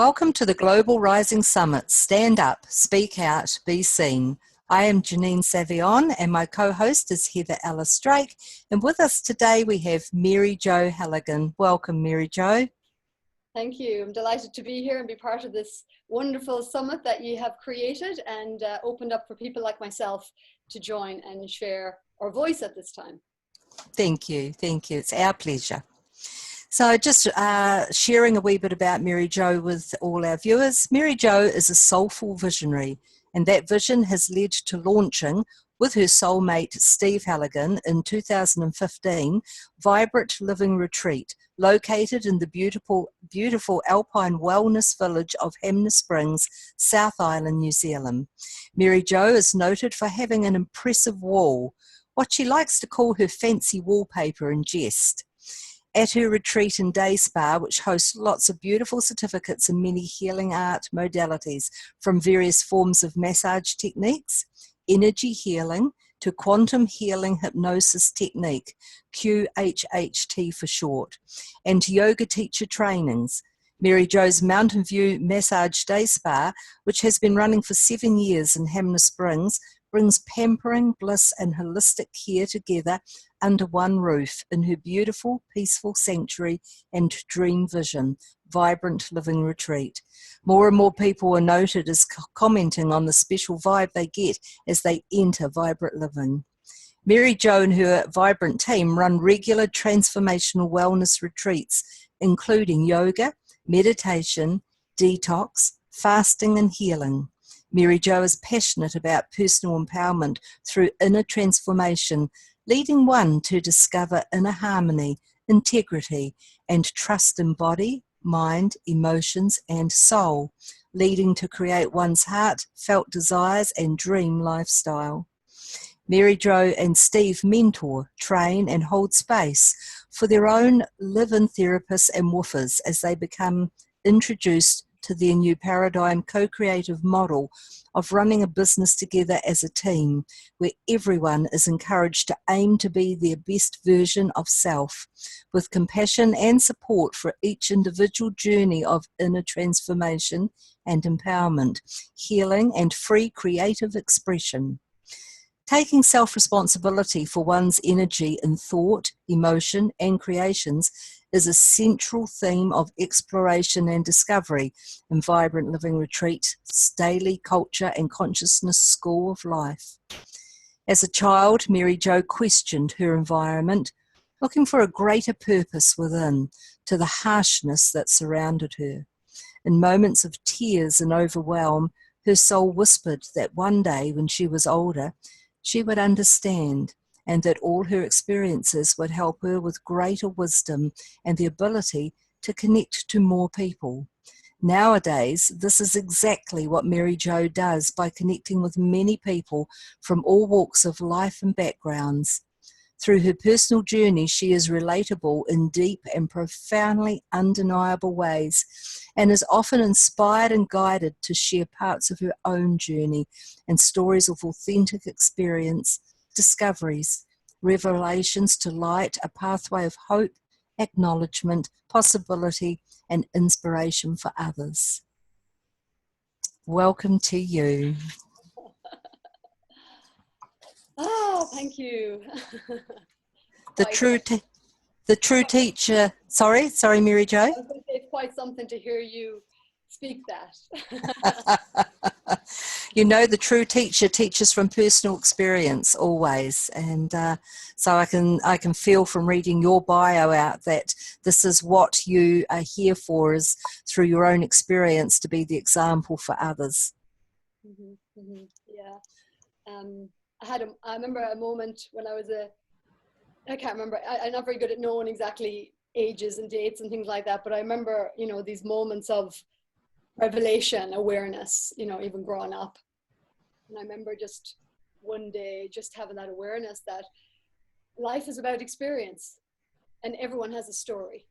Welcome to the Global Rising Summit, Stand Up, Speak Out, Be Seen. I am Janine Savient and my co-host is Heather Ellis-Drake, and with us today we have Mary Jo Halligan. Welcome, Mary Jo. Thank you. I'm delighted to be here and be part of this wonderful summit that you have created and opened up for people like myself to join and share our voice at this time. Thank you. It's our pleasure. So just sharing a wee bit about Mary Jo with all our viewers. Mary Jo is a soulful visionary, and that vision has led to launching, with her soulmate Steve Halligan in 2015, Vibrant Living Retreat, located in the beautiful alpine wellness village of Hamner Springs, South Island, New Zealand. Mary Jo is noted for having an impressive wall, what she likes to call her fancy wallpaper and jest. At her retreat and day spa, which hosts lots of beautiful certificates in many healing art modalities, from various forms of massage techniques, energy healing, to quantum healing hypnosis technique, QHHT for short, and to yoga teacher trainings. Mary Jo's Mountain View Massage Day Spa, which has been running for 7 years in Hamner Springs, brings pampering, bliss and holistic care together under one roof in her beautiful, peaceful sanctuary and dream vision, Vibrant Living Retreat. More and more people are noted as commenting on the special vibe they get as they enter Vibrant Living. Mary Jo and her Vibrant team run regular transformational wellness retreats, including yoga, meditation, detox, fasting and healing. Mary Jo is passionate about personal empowerment through inner transformation, leading one to discover inner harmony, integrity, and trust in body, mind, emotions, and soul, leading to create one's heartfelt desires and dream lifestyle. Mary Jo and Steve mentor, train, and hold space for their own live-in therapists and woofers as they become introduced to their new paradigm co-creative model of running a business together as a team, where everyone is encouraged to aim to be their best version of self, with compassion and support for each individual journey of inner transformation and empowerment, healing and free creative expression. Taking self-responsibility for one's energy in thought, emotion, and creations is a central theme of exploration and discovery in Vibrant Living Retreat's daily culture and consciousness school of life. As a child, Mary Jo questioned her environment, looking for a greater purpose within, to the harshness that surrounded her. In moments of tears and overwhelm, her soul whispered that one day, when she was older, she would understand, and that all her experiences would help her with greater wisdom and the ability to connect to more people. Nowadays, this is exactly what Mary Jo does by connecting with many people from all walks of life and backgrounds. Through her personal journey, she is relatable in deep and profoundly undeniable ways, and is often inspired and guided to share parts of her own journey and stories of authentic experience, discoveries, revelations to light a pathway of hope, acknowledgement, possibility, and inspiration for others. Welcome to you. Oh, thank you. The true teacher. Sorry, Mary Jo. I was going to say, it's quite something to hear you speak that. You know, the true teacher teaches from personal experience always, and so I can feel from reading your bio out that this is what you are here for, is through your own experience to be the example for others. Mm-hmm, mm-hmm, yeah. I remember a moment when I can't remember, I'm not very good at knowing exactly ages and dates and things like that, but I remember, these moments of revelation, awareness, even growing up. And I remember just one day just having that awareness that life is about experience and everyone has a story.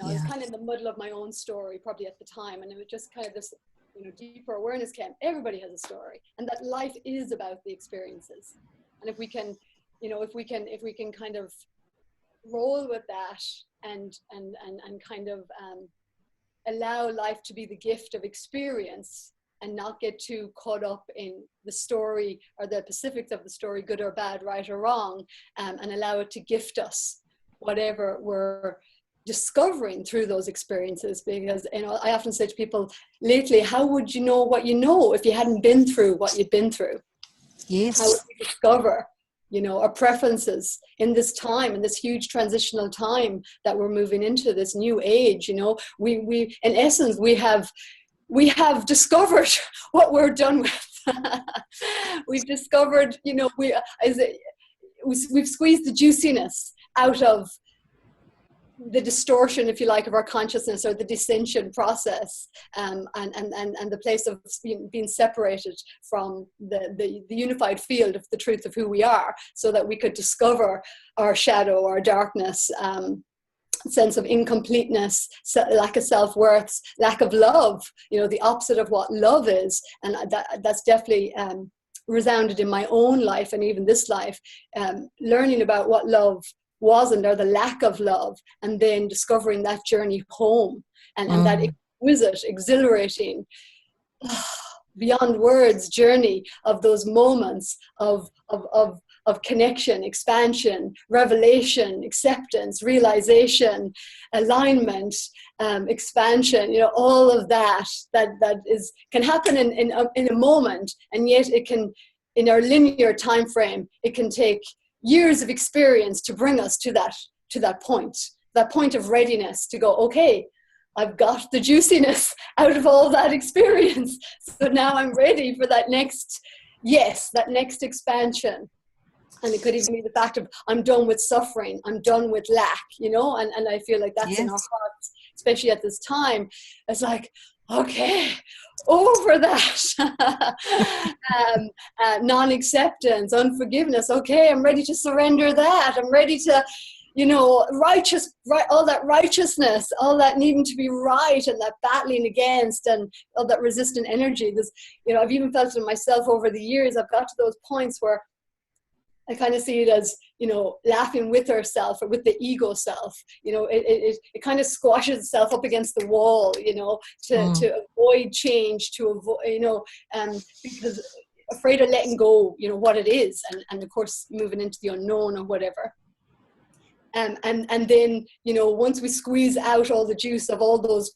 I was kind of in the middle of my own story probably at the time, and it was just kind of this deeper awareness came. Everybody has a story, and that life is about the experiences. And if we can, if we can kind of roll with that and kind of allow life to be the gift of experience and not get too caught up in the story or the specifics of the story, good or bad, right or wrong, and allow it to gift us whatever we're discovering through those experiences. Because, you know, I often say to people lately, how would you know what you know if you hadn't been through what you'd been through? Yes. How would you discover, you know, our preferences in this time, in this huge transitional time that we're moving into, this new age? You know, we in essence, we have discovered what we're done with. We've discovered, you know, we've squeezed the juiciness out of the distortion, if you like, of our consciousness, or the dissension process, and the place of being separated from the unified field of the truth of who we are, so that we could discover our shadow, our darkness, sense of incompleteness, lack of self-worth, lack of love, you know, the opposite of what love is. And that's definitely resounded in my own life, and even this life, learning about what love wasn't, or the lack of love, and then discovering that journey home, and that exquisite, exhilarating, beyond words journey of those moments of connection, expansion, revelation, acceptance, realization, alignment, expansion, you know, all of that can happen in a moment, and yet it can, in our linear time frame, it can take years of experience to bring us to that point of readiness to go, okay, I've got the juiciness out of all that experience, so now I'm ready for that next expansion. And it could even be the fact of, I'm done with suffering, I'm done with lack, you know, and I feel like that's in our hearts, especially at this time. It's like, okay, over that. Non-acceptance, unforgiveness. Okay, I'm ready to surrender that. I'm ready to, you know, all that righteousness, all that needing to be right, and that battling against, and all that resistant energy. This, you know, I've even felt it myself over the years. I've got to those points where I kind of see it as, you know, laughing with ourself, or with the ego self. You know, it kind of squashes itself up against the wall, you know, to avoid change, to avoid, you know, because afraid of letting go, you know, what it is, and of course moving into the unknown or whatever. And then, you know, once we squeeze out all the juice of all those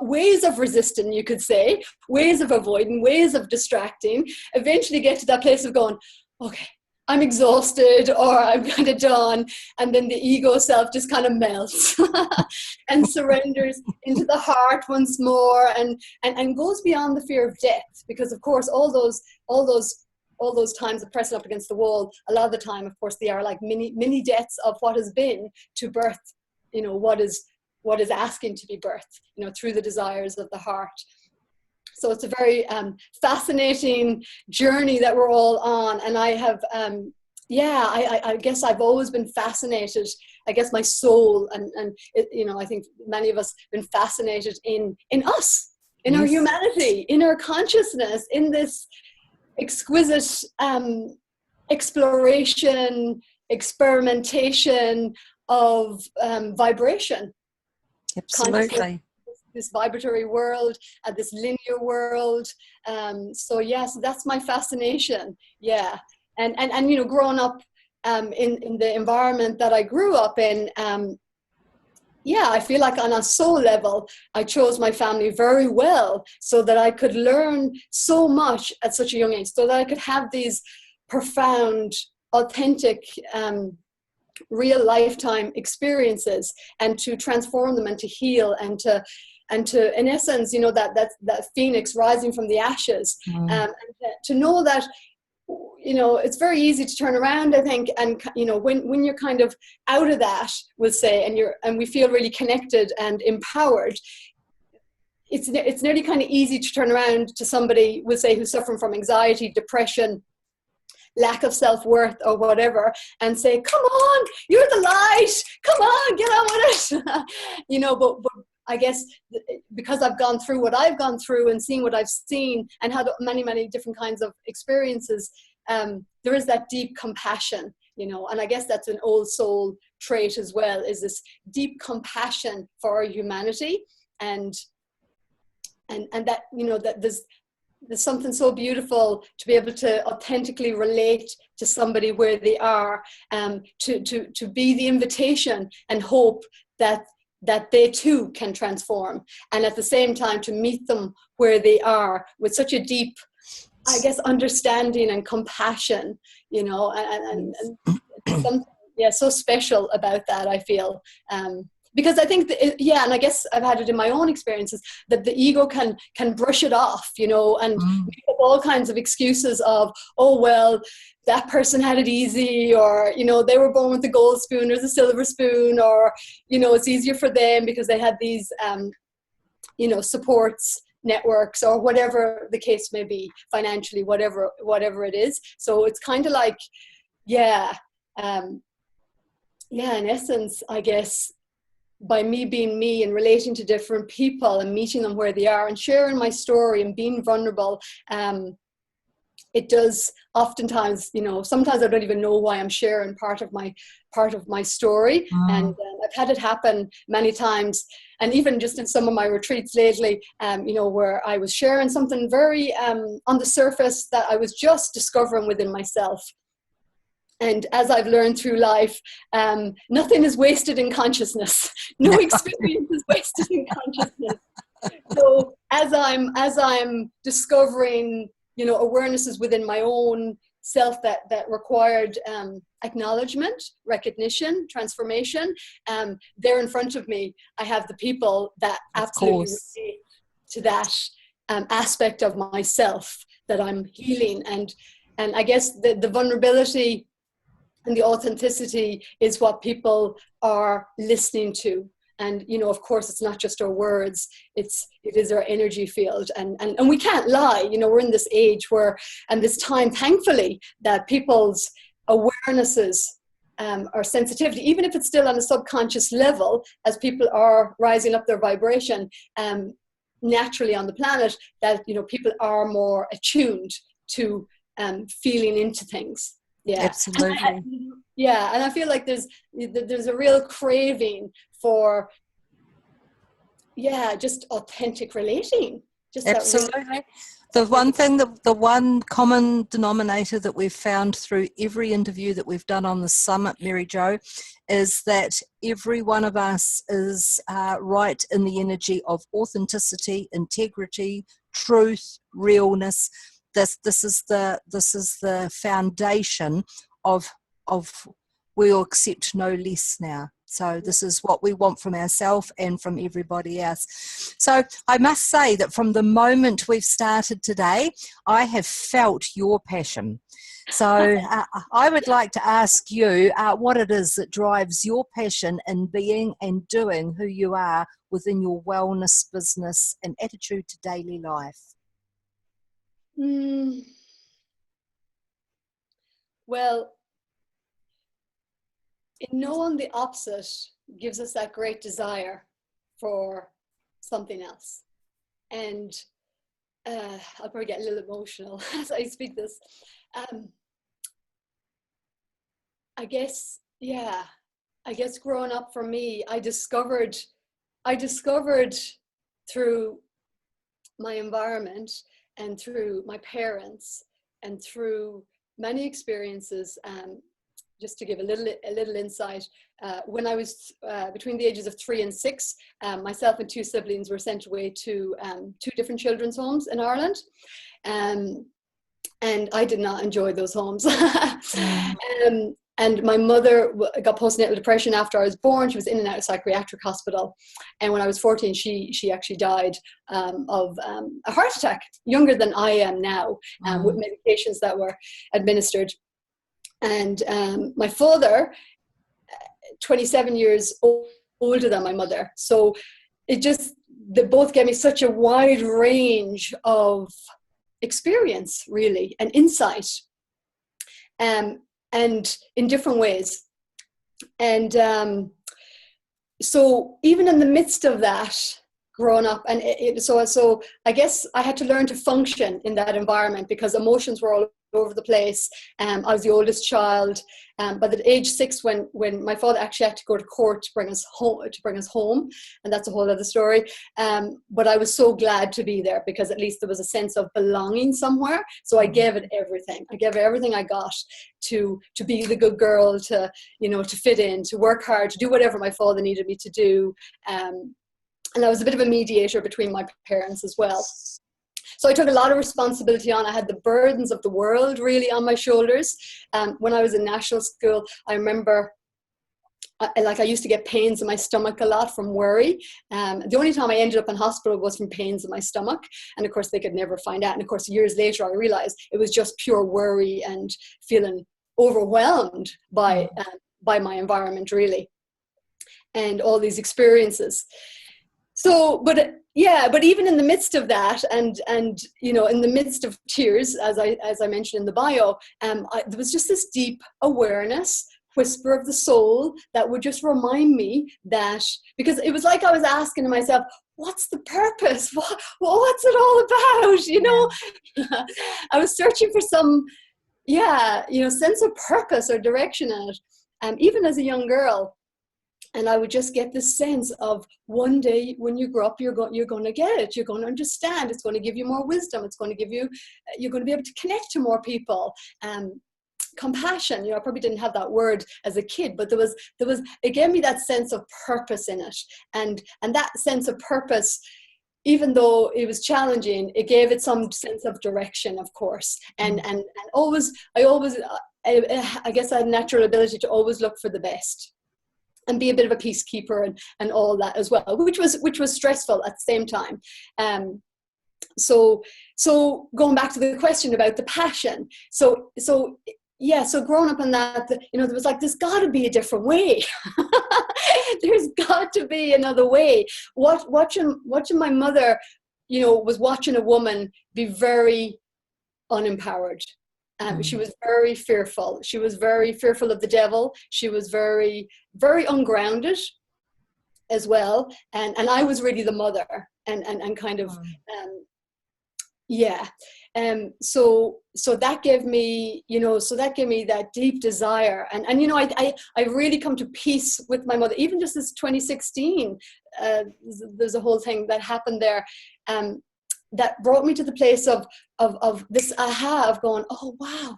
ways of resisting, you could say, ways of avoiding, ways of distracting, eventually get to that place of going, okay, I'm exhausted, or I'm kind of done. And then the ego self just kind of melts and surrenders into the heart once more, and goes beyond the fear of death. Because of course, all those times of pressing up against the wall, a lot of the time, of course, they are like mini deaths of what has been, to birth, you know, what is asking to be birthed, you know, through the desires of the heart. So it's a very fascinating journey that we're all on. And I have, I guess I've always been fascinated. I guess my soul, and it, you know, I think many of us have been fascinated in us, in our humanity, in our consciousness, in this exquisite exploration, experimentation of vibration. Absolutely. This vibratory world, this linear world. So yes, that's my fascination. Yeah. And you know, growing up in the environment that I grew up in, I feel like on a soul level, I chose my family very well, so that I could learn so much at such a young age, so that I could have these profound, authentic, real lifetime experiences, and to transform them, and to heal, and to in essence, you know, that phoenix rising from the ashes, and to know that, you know, it's very easy to turn around, I think, and, you know, when you're kind of out of that, we'll say, and we feel really connected and empowered, it's nearly kind of easy to turn around to somebody, we'll say, who's suffering from anxiety, depression, lack of self-worth, or whatever, and say, come on, you're the light, come on, get on with it. You know, but I guess because I've gone through what I've gone through, and seen what I've seen, and had many, many different kinds of experiences, there is that deep compassion you know, and I guess that's an old soul trait as well, is this deep compassion for our humanity, and that, you know, that there's something so beautiful to be able to authentically relate to somebody where they are, to be the invitation and hope that they too can transform, and at the same time to meet them where they are with such a deep, I guess, understanding and compassion, you know, and something, yeah, so special about that, I feel. Because I think, and I guess I've had it in my own experiences, that the ego can brush it off, you know, and make up all kinds of excuses of, oh, well, that person had it easy, or, you know, they were born with the gold spoon or the silver spoon, or, you know, it's easier for them because they had these, you know, supports networks, or whatever the case may be, financially, whatever it is. So it's kind of like, in essence, I guess, by me being me and relating to different people and meeting them where they are and sharing my story and being vulnerable, it does oftentimes, you know, sometimes I don't even know why I'm sharing part of my story. And I've had it happen many times, and even just in some of my retreats lately, you know, where I was sharing something very on the surface that I was just discovering within myself. And as I've learned through life, nothing is wasted in consciousness. No experience is wasted in consciousness. So as I'm discovering, you know, awarenesses within my own self that required acknowledgement, recognition, transformation, there in front of me, I have the people that absolutely relate to that aspect of myself that I'm healing. And I guess the vulnerability and the authenticity is what people are listening to. And, you know, of course, it's not just our words, it is our energy field. And we can't lie, you know, we're in this age where, and this time, thankfully, that people's awarenesses or sensitivity, even if it's still on a subconscious level, as people are rising up their vibration naturally on the planet, that, you know, people are more attuned to feeling into things. Yeah, absolutely. And I feel like there's a real craving for, just authentic relating. Just absolutely. The one thing, the one common denominator that we've found through every interview that we've done on the summit, Mary Jo, is that every one of us is right in the energy of authenticity, integrity, truth, realness. This is the foundation of we'll accept no less now. So this is what we want from ourselves and from everybody else. So I must say that from the moment we've started today, I have felt your passion. So I would like to ask you what it is that drives your passion in being and doing who you are within your wellness business and attitude to daily life. Well, in knowing the opposite gives us that great desire for something else. And I'll probably get a little emotional as I speak this. I guess growing up for me, I discovered through my environment and through my parents and through many experiences, just to give a little insight, when I was between the ages of 3 and 6, myself and 2 siblings were sent away to 2 different children's homes in Ireland, and I did not enjoy those homes. And my mother got postnatal depression after I was born. She was in and out of psychiatric hospital. And when I was 14, she actually died of a heart attack, younger than I am now, with medications that were administered. And my father, 27 years older than my mother. So they both gave me such a wide range of experience, really, and insight. And in different ways. And so even in the midst of that, growing up, and so I guess I had to learn to function in that environment because emotions were all over the place. I was the oldest child. By the age 6, when my father actually had to go to court to bring us home, and that's a whole other story. But I was so glad to be there, because at least there was a sense of belonging somewhere. So I gave it everything. I gave it everything I got to be the good girl, to fit in, to work hard, to do whatever my father needed me to do. And I was a bit of a mediator between my parents as well. So I took a lot of responsibility on. I had the burdens of the world really on my shoulders. When I was in national school, I remember I used to get pains in my stomach a lot from worry. The only time I ended up in hospital was from pains in my stomach. And of course, they could never find out. And of course, years later, I realized it was just pure worry and feeling overwhelmed by my environment, really, and all these experiences. So, but even in the midst of that, and in the midst of tears, as I mentioned in the bio, there was just this deep awareness, whisper of the soul, that would just remind me that, because it was like I was asking myself, what's the purpose? What's it all about? I was searching for some, sense of purpose or direction in it, even as a young girl. And I would just get this sense of, one day when you grow up, you're going to get it. You're going to understand. It's going to give you more wisdom. It's going to give you, you're going to be able to connect to more people. Compassion, I probably didn't have that word as a kid, but it gave me that sense of purpose in it. And that sense of purpose, even though it was challenging, it gave it some sense of direction, of course. And I guess I had a natural ability to always look for the best and be a bit of a peacekeeper and all that as well, which was stressful at the same time. So going back to the question about the passion. So growing up in that, there was like, there's got to be a different way. There's got to be another way. Watching my mother, was watching a woman be very unempowered. She was very fearful. She was very fearful of the devil. She was very, very ungrounded as well. And I was really the mother and kind of, so that gave me, that deep desire. And I really come to peace with my mother. Even just this 2016, there's a whole thing that happened there. That brought me to the place of this aha of going, oh, wow,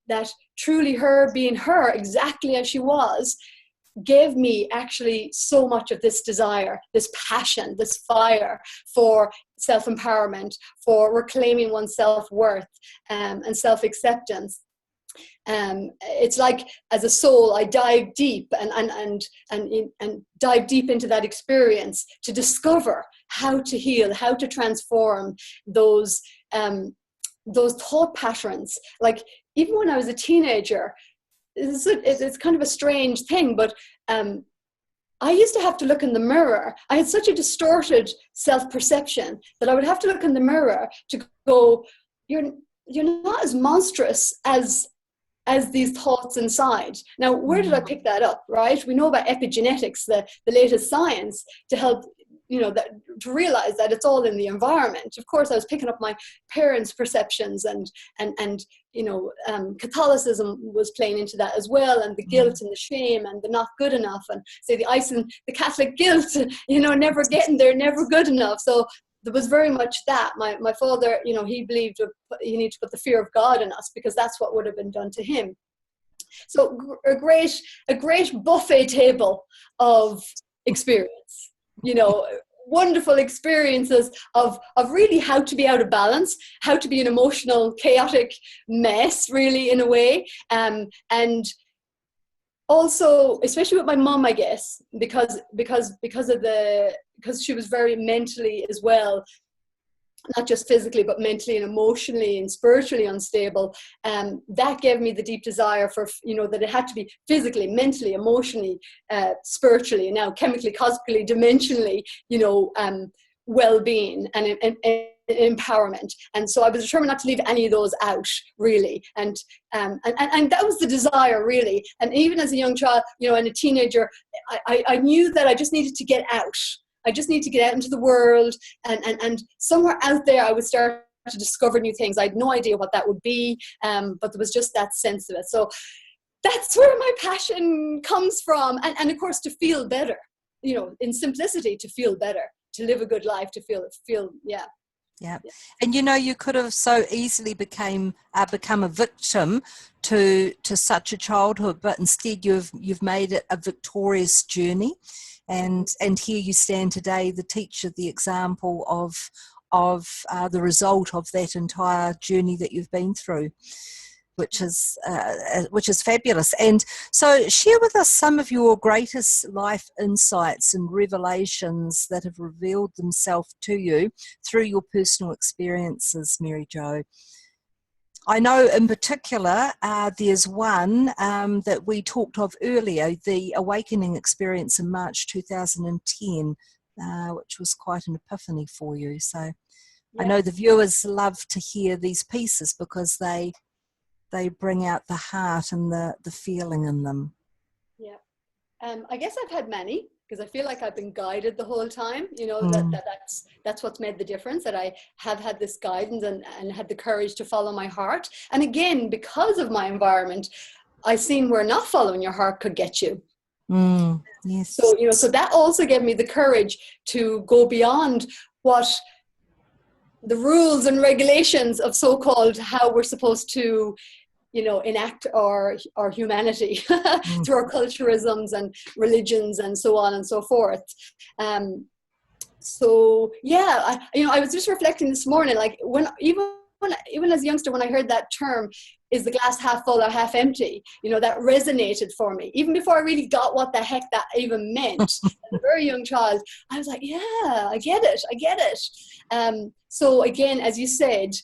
that truly her being her exactly as she was gave me actually so much of this desire, this passion, this fire for self-empowerment, for reclaiming one's self-worth and self-acceptance. It's like, as a soul, I dive deep and dive deep into that experience to discover how to heal, how to transform those thought patterns. Like, even when I was a teenager, it's kind of a strange thing, but I used to have to look in the mirror. I had such a distorted self-perception that I would have to look in the mirror to go, you're not as monstrous as these thoughts inside. Now, where did I pick that up, right? We know about epigenetics, the latest science, to help, to realize that it's all in the environment. Of course, I was picking up my parents' perceptions and Catholicism was playing into that as well, and the guilt and the shame and the not good enough, and say the Catholic guilt, never getting there, never good enough. So there was very much that. My father, he believed you need to put the fear of God in us, because that's what would have been done to him. So a great buffet table of experience, wonderful experiences of really how to be out of balance, how to be an emotional, chaotic mess, really, in a way. And also, especially with my mom, I guess, because she was very mentally as well, not just physically, but mentally and emotionally and spiritually unstable. That gave me the deep desire for, that it had to be physically, mentally, emotionally, spiritually, and now chemically, cosmically, dimensionally, well-being and empowerment. And so I was determined not to leave any of those out, really. And that was the desire, really. And even as a young child, and a teenager, I knew that I just needed to get out. I just need to get out into the world, and somewhere out there I would start to discover new things. I had no idea what that would be, but there was just that sense of it. So that's where my passion comes from. And of course, to feel better, you know, in simplicity, to feel better, to live a good life, to feel, yeah. Yeah. And you know, you could have so easily become a victim to such a childhood, but instead you've made it a victorious journey. And here you stand today, the teacher, the example of the result of that entire journey that you've been through, which is fabulous. And so share with us some of your greatest life insights and revelations that have revealed themselves to you through your personal experiences, Mary Jo. I know in particular there's one that we talked of earlier, the awakening experience in March 2010, which was quite an epiphany for you. So yes. I know the viewers love to hear these pieces because they bring out the heart and the feeling in them. Yeah. I guess I've had many, because I feel like I've been guided the whole time, you know, that's what's made the difference, that I have had this guidance and had the courage to follow my heart. And again, because of my environment, I've seen where not following your heart could get you. Yes. So, you know, so that also gave me the courage to go beyond what the rules and regulations of so-called how we're supposed to, you know, enact our humanity through our culturalisms and religions and so on and so forth. So yeah, I was just reflecting this morning, like even as a youngster, when I heard that term, is the glass half full or half empty, you know, that resonated for me. Even before I really got what the heck that even meant, as a very young child, I was like, yeah, I get it. So again, as you said,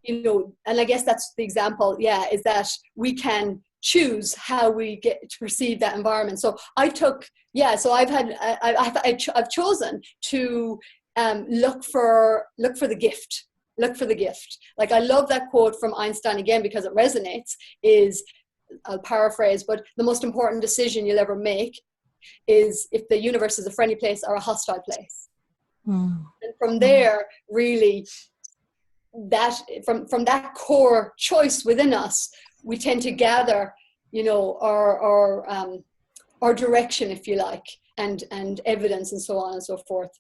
you know, and I guess that's the example, is that we can choose how we get to perceive that environment. So I've chosen to look for the gift. Look for the gift. Like, I love that quote from Einstein again, because it resonates, is, I'll paraphrase, but the most important decision you'll ever make is if the universe is a friendly place or a hostile place. And from there, really, that from that core choice within us, we tend to gather, you know, our direction, if you like, and evidence and so on and so forth.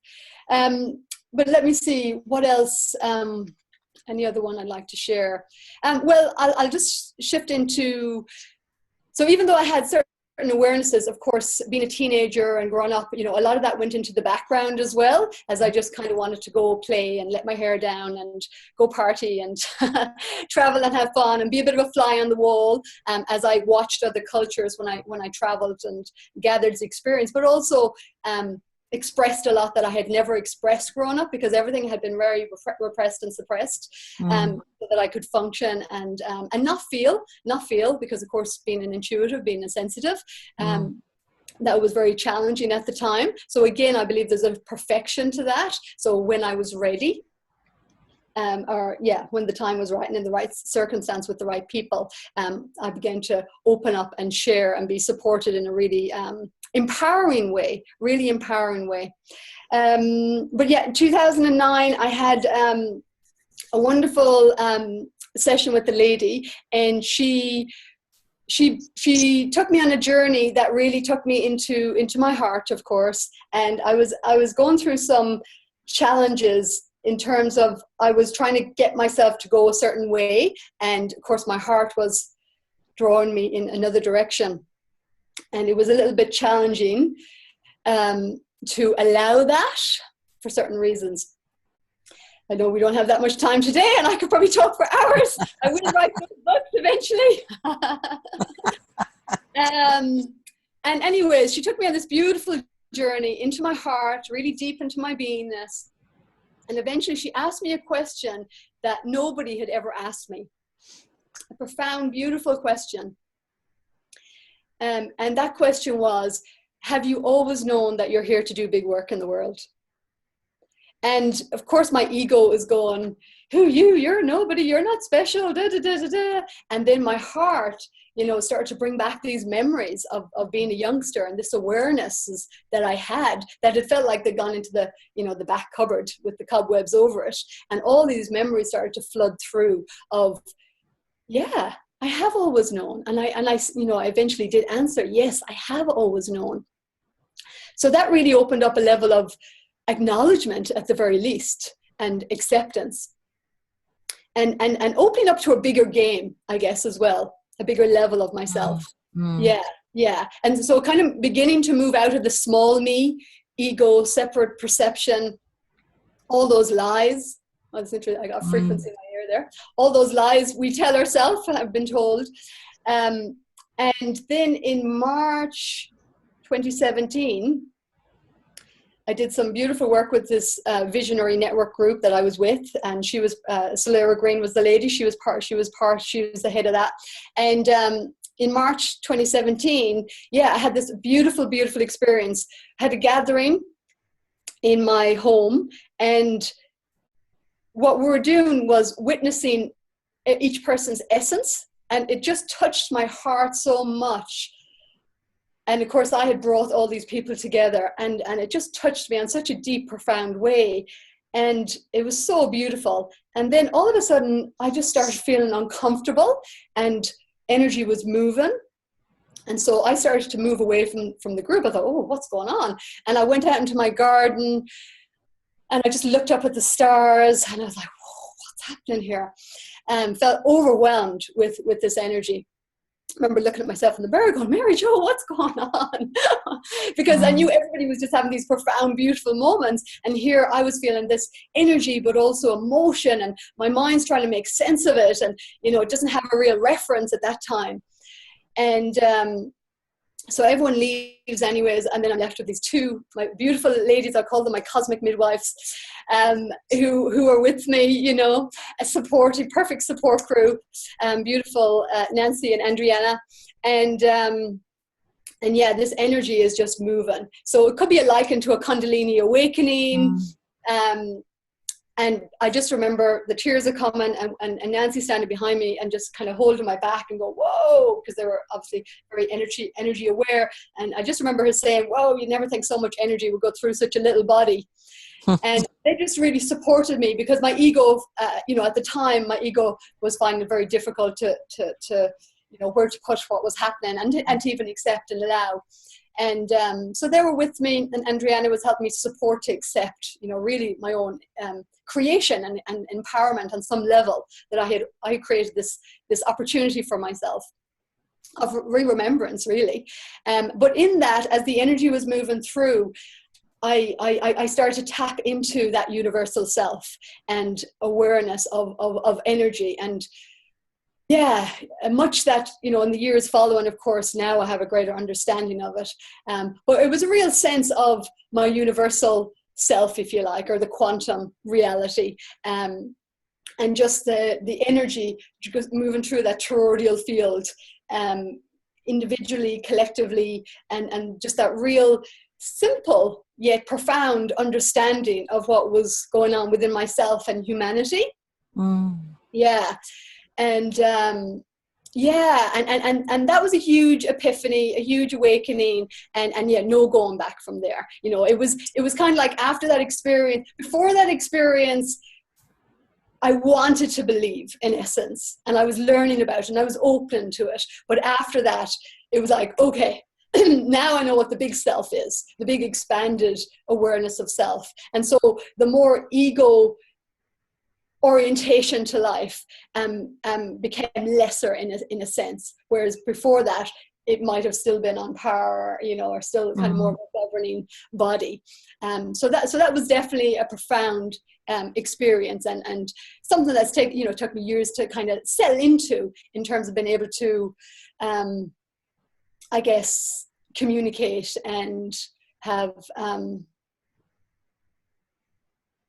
But let me see what else. Any other one I'd like to share? Well, I'll just shift into. So even though I had certain awarenesses, of course, being a teenager and growing up, you know, a lot of that went into the background as well, as I just kind of wanted to go play and let my hair down and go party and travel and have fun and be a bit of a fly on the wall, as I watched other cultures when I traveled and gathered the experience, but also expressed a lot that I had never expressed growing up, because everything had been very repressed and suppressed, so that I could function and not feel, because of course, being an intuitive, being a sensitive, that was very challenging at the time. So again, I believe there's a perfection to that. So when I was ready, when the time was right and in the right circumstance with the right people, I began to open up and share and be supported in a really empowering way. But yeah, in 2009, I had a wonderful session with the lady, and she took me on a journey that really took me into my heart, of course. And I was going through some challenges in terms of, I was trying to get myself to go a certain way, and of course my heart was drawing me in another direction, and it was a little bit challenging to allow that for certain reasons. I know we don't have that much time today, and I could probably talk for hours. I will write those books eventually. And anyways, she took me on this beautiful journey into my heart, really deep into my beingness. And eventually she asked me a question that nobody had ever asked me. A profound, beautiful question. And that question was, have you always known that you're here to do big work in the world? And of course my ego is going, who you? You're nobody, you're not special, da, da, da, da, da. And then my heart, started to bring back these memories of being a youngster, and this awareness that I had, that it felt like they'd gone into the, the back cupboard with the cobwebs over it. And all these memories started to flood through of, yeah, I have always known. And I eventually did answer, yes, I have always known. So that really opened up a level of acknowledgement at the very least, and acceptance. And opening up to a bigger game, I guess, as well, a bigger level of myself. Yeah. And so kind of beginning to move out of the small me, ego, separate perception, all those lies. Oh, that's interesting. I got a frequency in my ear there. All those lies we tell ourselves, I've been told. And then in March 2017, I did some beautiful work with this visionary network group that I was with, and she was Solera Green was the lady. She was the head of that. And in March 2017, I had this beautiful experience. I had a gathering in my home, and what we were doing was witnessing each person's essence, and it just touched my heart so much. And of course, I had brought all these people together, and it just touched me on such a deep, profound way. And it was so beautiful. And then all of a sudden, I just started feeling uncomfortable, and energy was moving. And so I started to move away from the group. I thought, oh, what's going on? And I went out into my garden, and I just looked up at the stars, and I was like, whoa, what's happening here? Felt overwhelmed with this energy. I remember looking at myself in the mirror going, Mary Jo, what's going on? Because I knew everybody was just having these profound, beautiful moments. And here I was feeling this energy, but also emotion. And my mind's trying to make sense of it. And, it doesn't have a real reference at that time. And so everyone leaves anyways. And then I'm left with these two, my beautiful ladies, I call them my cosmic midwives, who are with me, a supportive, perfect support crew, beautiful Nancy and Andriana. And this energy is just moving. So it could be likened to a Kundalini awakening. And I just remember the tears are coming, and Nancy standing behind me and just kind of holding my back and go, whoa, because they were obviously very energy aware. And I just remember her saying, whoa, you never think so much energy would go through such a little body. And they just really supported me, because my ego, at the time, my ego was finding it very difficult to where to put what was happening, and to even accept and allow. And so they were with me, and Andriana was helping me support to accept, really my own creation and empowerment on some level, that I created this opportunity for myself of remembrance, really. But in that, as the energy was moving through, I started to tap into that universal self and awareness of energy. And much that, in the years following, of course, now I have a greater understanding of it. But it was a real sense of my universal self, if you like, or the quantum reality. And just the energy moving through that toroidal field, individually, collectively, and just that real simple yet profound understanding of what was going on within myself and humanity. And that was a huge epiphany, a huge awakening, and no going back from there. It was kind of like after that experience. Before that experience, I wanted to believe, in essence, and I was learning about it, and I was open to it. But after that, it was like, okay, now I know what the big self is, the big expanded awareness of self. And so the more ego orientation to life became lesser in a sense, whereas before that it might have still been on par, or still kind of more of a governing body. So that was definitely a profound experience, and something that's took me years to kind of settle into, in terms of being able to I guess communicate and have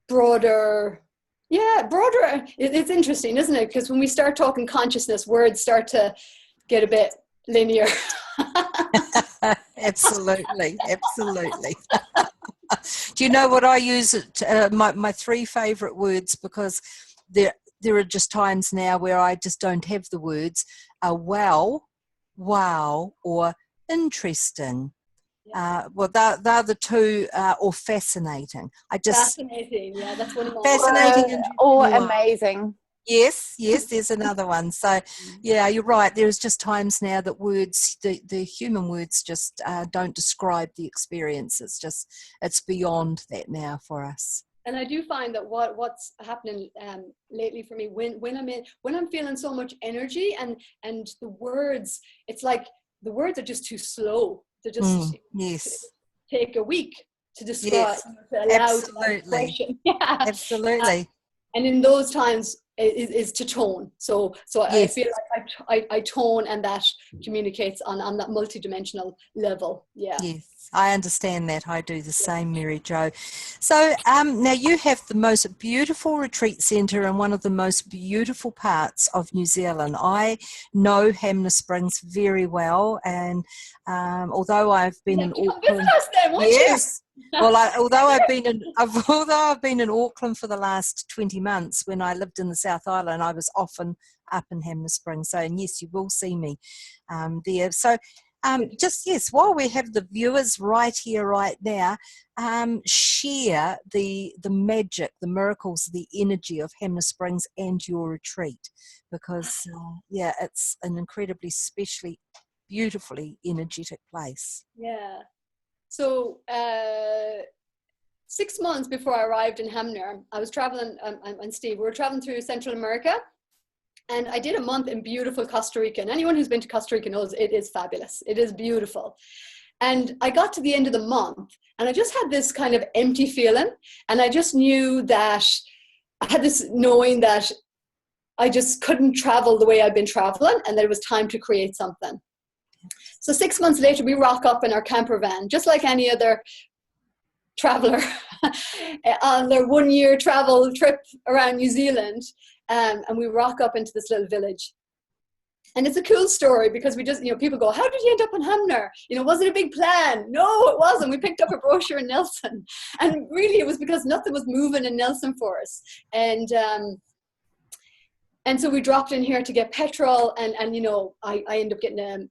broader. It's interesting, isn't it? Because when we start talking consciousness, words start to get a bit linear. Absolutely. Do you know what I use? My three favorite words, because there are just times now where I just don't have the words, are well, wow, or interesting. Well, they're the two, or fascinating. Fascinating, yeah, that's one of my fascinating or amazing. Yes, there's another one. So, yeah, you're right. There's just times now that words, the human words just don't describe the experience. It's beyond that now for us. And I do find that what's happening lately for me, when I'm feeling so much energy and the words, it's like the words are just too slow to just take a week to describe. Yes, to allow absolutely. Yeah. Absolutely. And in those times is to tone. So Yes. I feel like I tone, and that communicates on that multidimensional level. Yeah. Yes, I understand that. I do the same, Mary Jo. So now you have the most beautiful retreat centre in one of the most beautiful parts of New Zealand. I know Hamner Springs very well, and although I've been in Auckland, visit us then, won't you? Well, although I've been in Auckland for the last 20 months, when I lived in the South Island, I was often up in Hamner Springs. So, and yes, you will see me there. So, while we have the viewers right here, right now, share the magic, the miracles, the energy of Hamner Springs and your retreat, because it's an incredibly, beautifully energetic place. Yeah. So 6 months before I arrived in Hamner, I was traveling, and Steve, we were traveling through Central America, and I did a month in beautiful Costa Rica. And anyone who's been to Costa Rica knows it is fabulous. It is beautiful. And I got to the end of the month, and I just had this kind of empty feeling. And I just knew that I had this knowing that I just couldn't travel the way I'd been traveling, and that it was time to create something. So 6 months later, we rock up in our camper van, just like any other traveler on their 1 year travel trip around New Zealand. And we rock up into this little village. And it's a cool story because we just, people go, how did you end up in Hamner? Was it a big plan? No, it wasn't. We picked up a brochure in Nelson. And really it was because nothing was moving in Nelson for us. And so we dropped in here to get petrol, and I ended up getting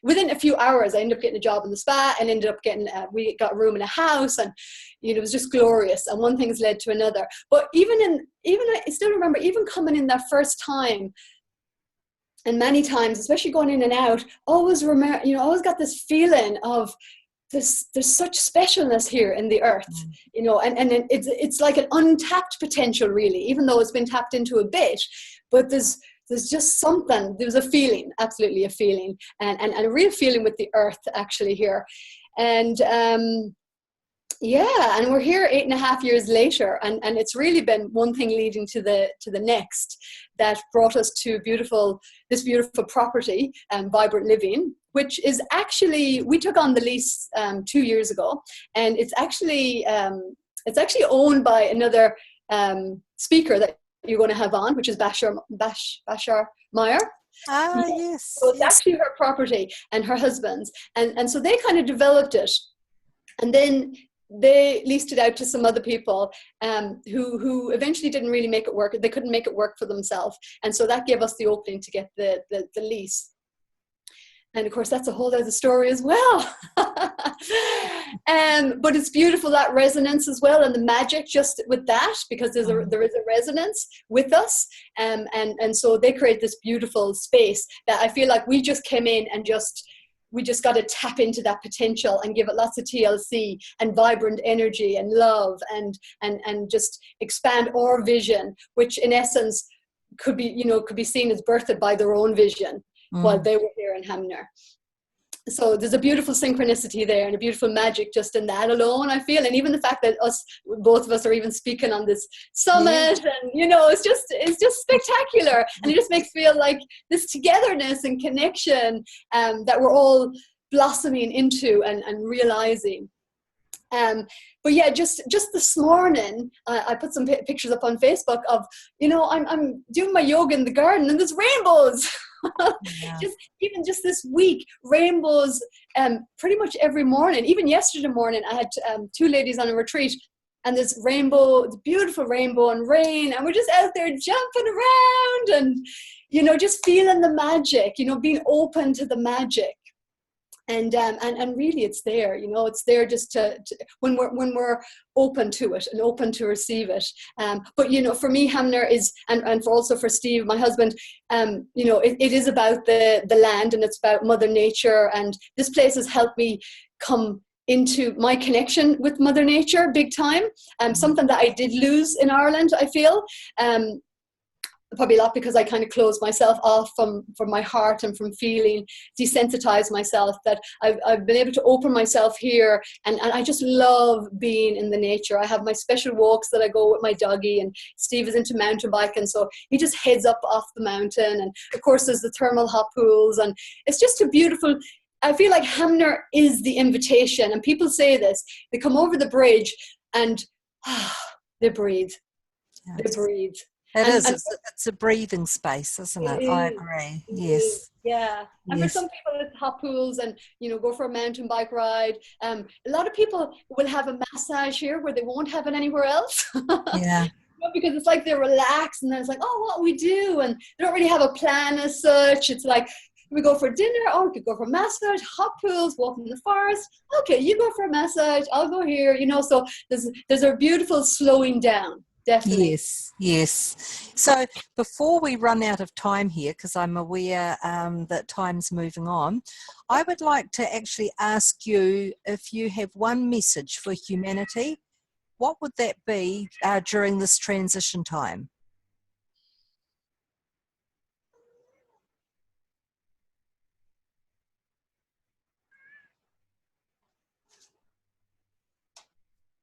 within a few hours, I ended up getting a job in the spa, and ended up getting, we got a room in a house, and it was just glorious. And one thing's led to another. But I still remember even coming in that first time, and many times, especially going in and out, always got this feeling of there's such specialness here in the earth, and it's like an untapped potential, really, even though it's been tapped into a bit. But there's just something, there was a feeling, absolutely a feeling, and a real feeling with the earth actually here. And and we're here 8.5 years later, and it's really been one thing leading to the next that brought us to this beautiful property, Vibrant Living, which is actually, we took on the lease 2 years ago, and it's actually owned by another speaker that you're going to have on, which is Bashar Meyer. Ah, yes. So it's actually her property and her husband's, and so they kind of developed it, and then they leased it out to some other people who eventually didn't really make it work. They couldn't make it work for themselves, and so that gave us the opening to get the lease. And of course, that's a whole other story as well. But it's beautiful, that resonance as well, and the magic just with that, because there is a resonance with us. And so they create this beautiful space that I feel like we just came in and we just got to tap into that potential and give it lots of TLC and vibrant energy and love and just expand our vision, which in essence could be seen as birthed by their own vision while they were here in Hamner. So there's a beautiful synchronicity there and a beautiful magic just in that alone, I feel. And even the fact that both of us are even speaking on this summit, and it's just spectacular. And it just makes me feel like this togetherness and connection that we're all blossoming into and realizing. But yeah, just this morning, I put some pictures up on Facebook of, I'm doing my yoga in the garden and there's rainbows. Yeah. just this week, rainbows pretty much every morning. Even yesterday morning, I had 2 ladies on a retreat, and this rainbow, beautiful rainbow and rain, and we're just out there jumping around, and you know, just feeling the magic, you know, being open to the magic. And really it's there, you know, it's there just to when we're open to it and open to receive it. But, you know, for me, Hamner is, and for also for Steve, my husband, you know, it is about the land, and it's about Mother Nature. And this place has helped me come into my connection with Mother Nature big time. Something that I did lose in Ireland, I feel. Probably a lot because I kind of closed myself off from my heart and from feeling, desensitized myself, that I've been able to open myself here, and I just love being in the nature. I have my special walks that I go with my doggy, and Steve is into mountain biking, so he just heads up off the mountain, and of course there's the thermal hot pools, and it's just a beautiful, I feel like Hamner is the invitation. And people say this, they come over the bridge and they breathe. Yes. They breathe. It's a breathing space, isn't it? I agree. Yes. Yeah. And for some people, it's hot pools and, you know, go for a mountain bike ride. A lot of people will have a massage here where they won't have it anywhere else. Yeah. Because it's like they're relaxed, and then it's like, oh, what we do? And they don't really have a plan as such. It's like, we go for dinner, or we could go for a massage, hot pools, walk in the forest. Okay, you go for a massage, I'll go here, you know. So there's a beautiful slowing down. Definitely. Yes, yes. So before we run out of time here, because I'm aware that time's moving on, I would like to actually ask you if you have one message for humanity, what would that be during this transition time?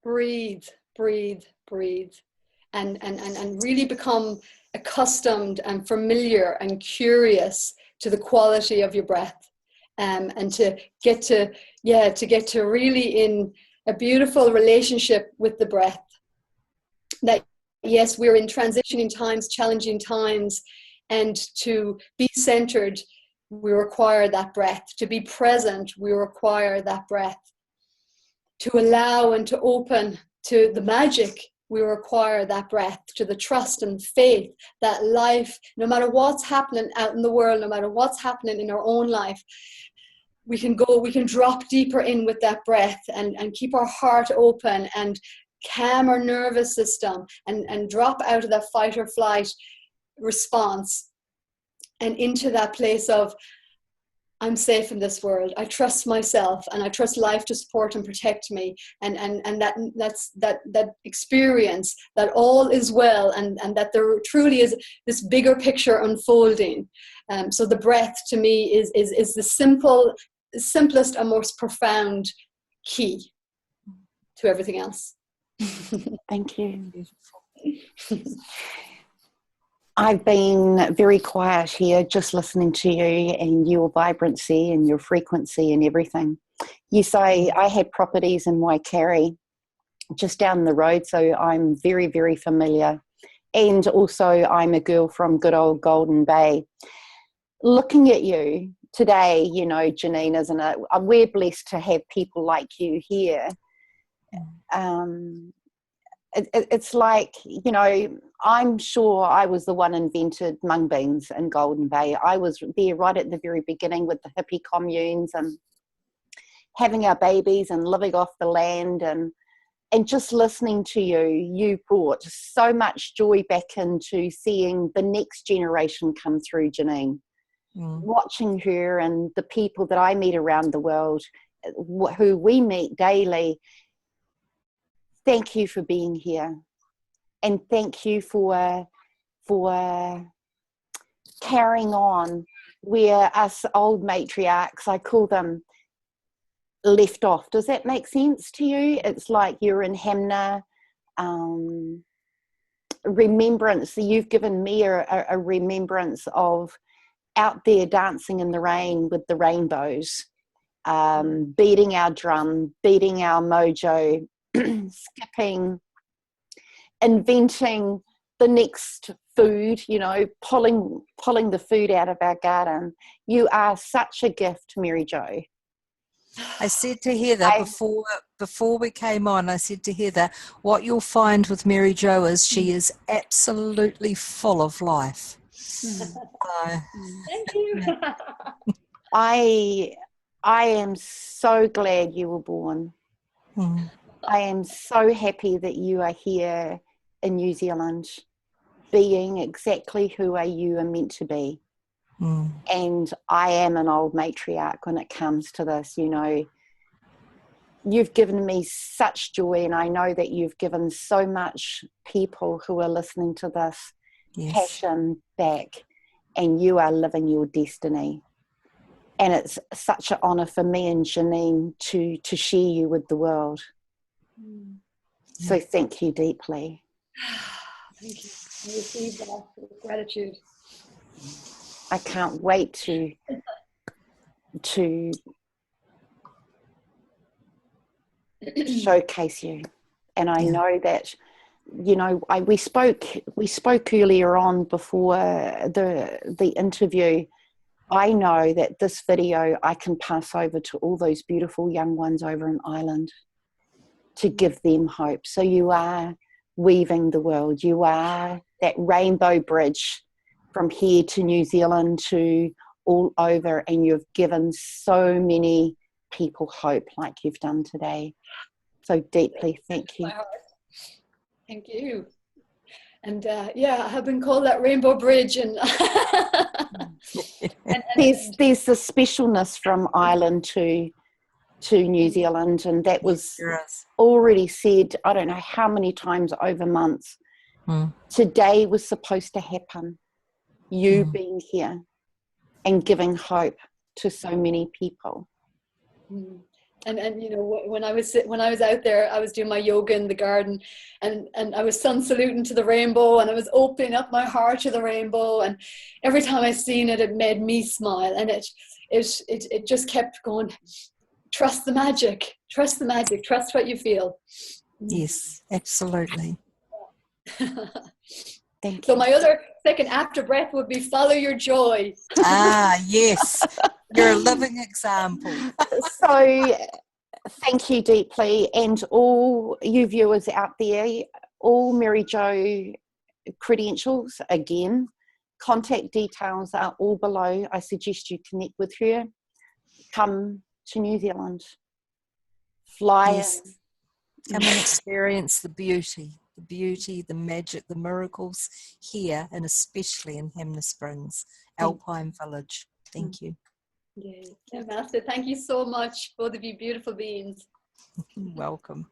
Breathe, breathe, breathe. And really become accustomed and familiar and curious to the quality of your breath, and to get to really in a beautiful relationship with the breath. That yes, we're in transitioning times, challenging times, and to be centered, we require that breath. To be present, we require that breath. To allow and to open to the magic, we require that breath. To the trust and faith that life, no matter what's happening out in the world, no matter what's happening in our own life, we can drop deeper in with that breath, and keep our heart open, and calm our nervous system, and drop out of that fight or flight response, and into that place of, I'm safe in this world. I trust myself, and I trust life to support and protect me, and that experience that all is well, and that there truly is this bigger picture unfolding. So the breath to me is the simplest and most profound key to everything else. Thank you. I've been very quiet here, just listening to you and your vibrancy and your frequency and everything. You say I had properties in Waikari, just down the road, so I'm very, very familiar. And also I'm a girl from good old Golden Bay. Looking at you today, you know, Janine, isn't it? We're blessed to have people like you here. It's like, you know, I'm sure I was the one invented mung beans in Golden Bay. I was there right at the very beginning with the hippie communes and having our babies and living off the land, and just listening to you, you brought so much joy back into seeing the next generation come through, Janine. Watching her and the people that I meet around the world, who we meet daily. Thank you for being here, and thank you for carrying on where us old matriarchs, I call them, left off. Does that make sense to you? It's like you're in Hamner, remembrance. You've given me a remembrance of out there dancing in the rain with the rainbows, beating our drum, beating our mojo, skipping, inventing the next food, you know, pulling the food out of our garden. You are such a gift, Mary Jo. I said to Heather before we came on, I said to Heather, what you'll find with Mary Jo is she is absolutely full of life. Thank you. I am so glad you were born. I am so happy that you are here in New Zealand, being exactly who you are meant to be. And I am an old matriarch when it comes to this. You know, you've given me such joy, and I know that you've given so much people who are listening to this passion back, and you are living your destiny. And it's such an honour for me and Janine to share you with the world. So thank you deeply. Thank you. I receive that with gratitude. I can't wait to showcase you. And I know that, you know, we spoke earlier on before the interview. I know that this video I can pass over to all those beautiful young ones over in Ireland to give them hope. So you are weaving the world. You are that rainbow bridge from here to New Zealand to all over, and you've given so many people hope like you've done today. So deeply, thank you. Thank you. And yeah, I have been called that rainbow bridge, and, there's the specialness from Ireland to New Zealand, and that was already said I don't know how many times over months. Today was supposed to happen. You being here and giving hope to so many people. And you know, when I was out there, I was doing my yoga in the garden, and I was sun saluting to the rainbow, and I was opening up my heart to the rainbow, and every time I seen it, it made me smile, and it just kept going. Trust the magic. Trust the magic. Trust what you feel. Yes, absolutely. Thank So you. my other second after breath would be follow your joy. Yes. You're a living example. So thank you deeply, and all you viewers out there, all Mary Jo credentials, again, contact details are all below. I suggest you connect with her. Come to New Zealand. Fly in. Come and experience the beauty, the magic, the miracles here, and especially in Hamner Springs, Alpine Village. Thank you. Yeah, Master, thank you so much, both of you beautiful beings. Welcome.